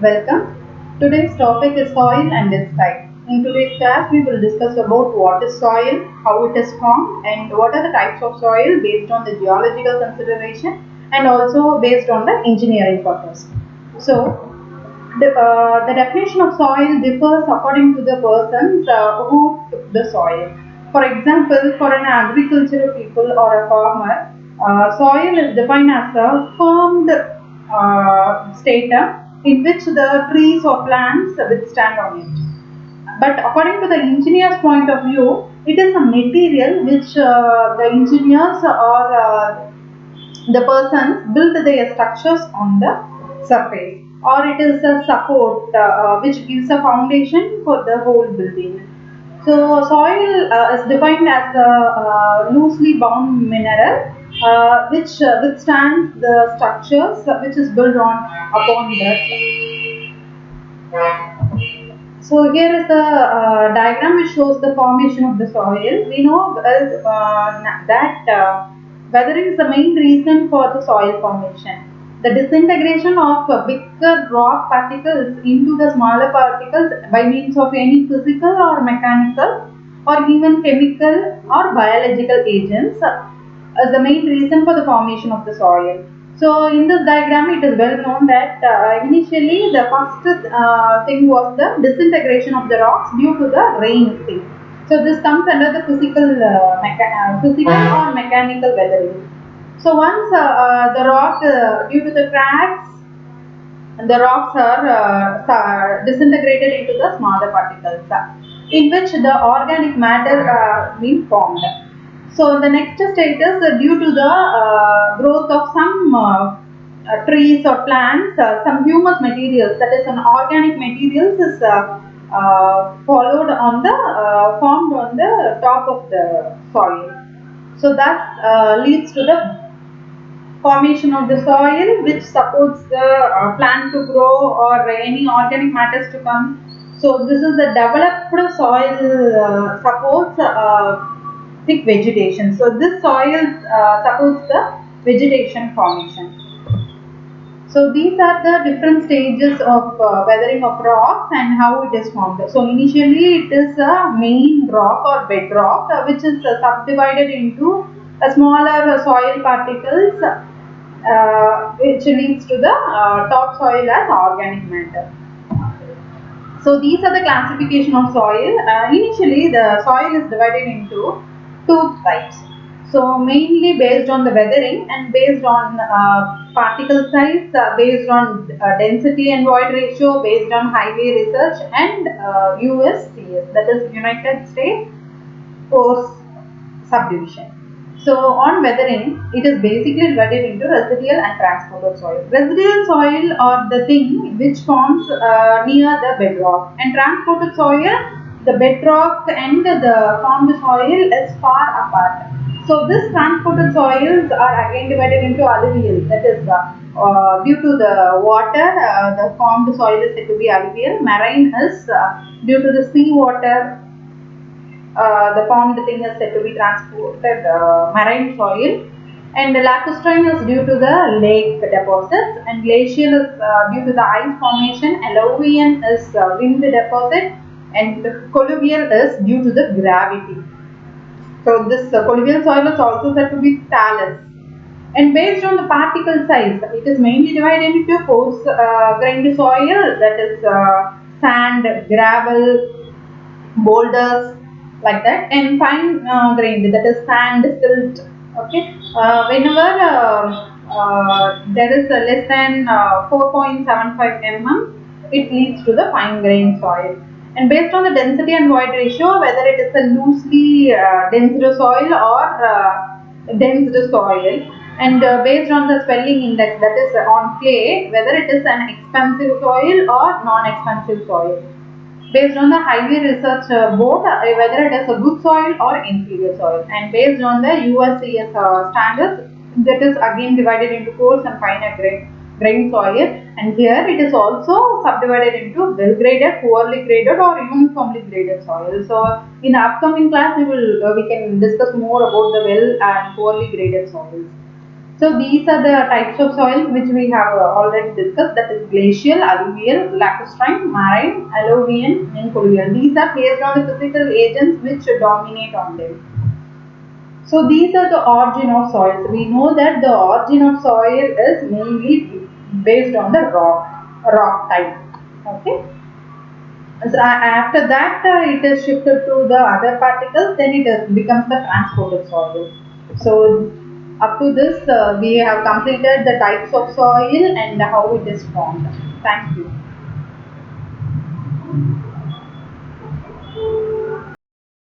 Welcome. Today's topic is soil and its type. In today's class, we will discuss about what is soil, how it is formed, and what are the types of soil based on the geological consideration and also based on the engineering purpose. So, the definition of soil differs according to the persons who took the soil. For example, for an agricultural people or a farmer, soil is defined as a formed stratum in which the trees or plants withstand on it. But according to the engineer's point of view, it is a material which the engineers or the persons build their structures on the surface, or it is a support which gives a foundation for the whole building. So soil is defined as a loosely bound mineral which withstands the structures which is built on upon the. So here is the diagram which shows the formation of the soil. We know that weathering is the main reason for the soil formation. The disintegration of bigger rock particles into the smaller particles by means of any physical or mechanical or even chemical or biological agents as the main reason for the formation of the soil. So in this diagram, it is well known that initially the first thing was the disintegration of the rocks due to the rain thing. So this comes under the physical or mechanical weathering. So once the rock, due to the cracks, the rocks are disintegrated into the smaller particles in which the organic matter being formed. So the next status due to the growth of some trees or plants, some humus materials, that is an organic materials is followed on the formed on the top of the soil. So that leads to the formation of the soil which supports the plant to grow or any organic matters to come. So this is the developed soil supports thick vegetation. So this soil supports the vegetation formation. So these are the different stages of weathering of rocks and how it is formed. So initially it is a main rock or bedrock which is subdivided into a smaller soil particles which leads to the topsoil as organic matter. So these are the classification of soil. Initially, the soil is divided into two types. So mainly based on the weathering and based on particle size, based on density and void ratio, based on highway research and USCS, that is United States Coast Subdivision. So on weathering, it is basically divided into residual and transported soil. Residual soil are the thing which forms near the bedrock, and transported soil, the bedrock and the formed soil is far apart. So this transported soils are again divided into alluvial, that is due to the water, the formed soil is said to be alluvial. Marine is due to the sea water, the formed thing is said to be transported marine soil, and lacustrine is due to the lake deposits, and glacial is due to the ice formation, alluvian is wind deposit, and colluvial is due to the gravity. So this colluvial soil is also said to be talus. And based on the particle size, it is mainly divided into coarse grained soil, that is sand, gravel, boulders, like that, and fine grained, that is sand, silt. Okay, whenever there is less than 4.75 mm, it leads to the fine grained soil. And based on the density and void ratio, whether it is a loosely densed soil or densed soil, and based on the swelling index, that is on clay, whether it is an expansive soil or non-expansive soil. Based on the highway research board, whether it is a good soil or inferior soil, and based on the USCS standards, that is again divided into coarse and finer grain soil, and here it is also subdivided into well graded, poorly graded or uniformly graded soil. So in the upcoming class we can discuss more about the well and poorly graded soils. So these are the types of soils which we have already discussed. That is glacial, alluvial, lacustrine, marine, alluvial, and colluvial. These are based on the physical agents which dominate on them. So these are the origin of soils. We know that the origin of soil is mainly based on the rock type. Okay. So after that, it is shifted to the other particles. Then it becomes the transported soil. So up to this, we have completed the types of soil and how it is formed. Thank you.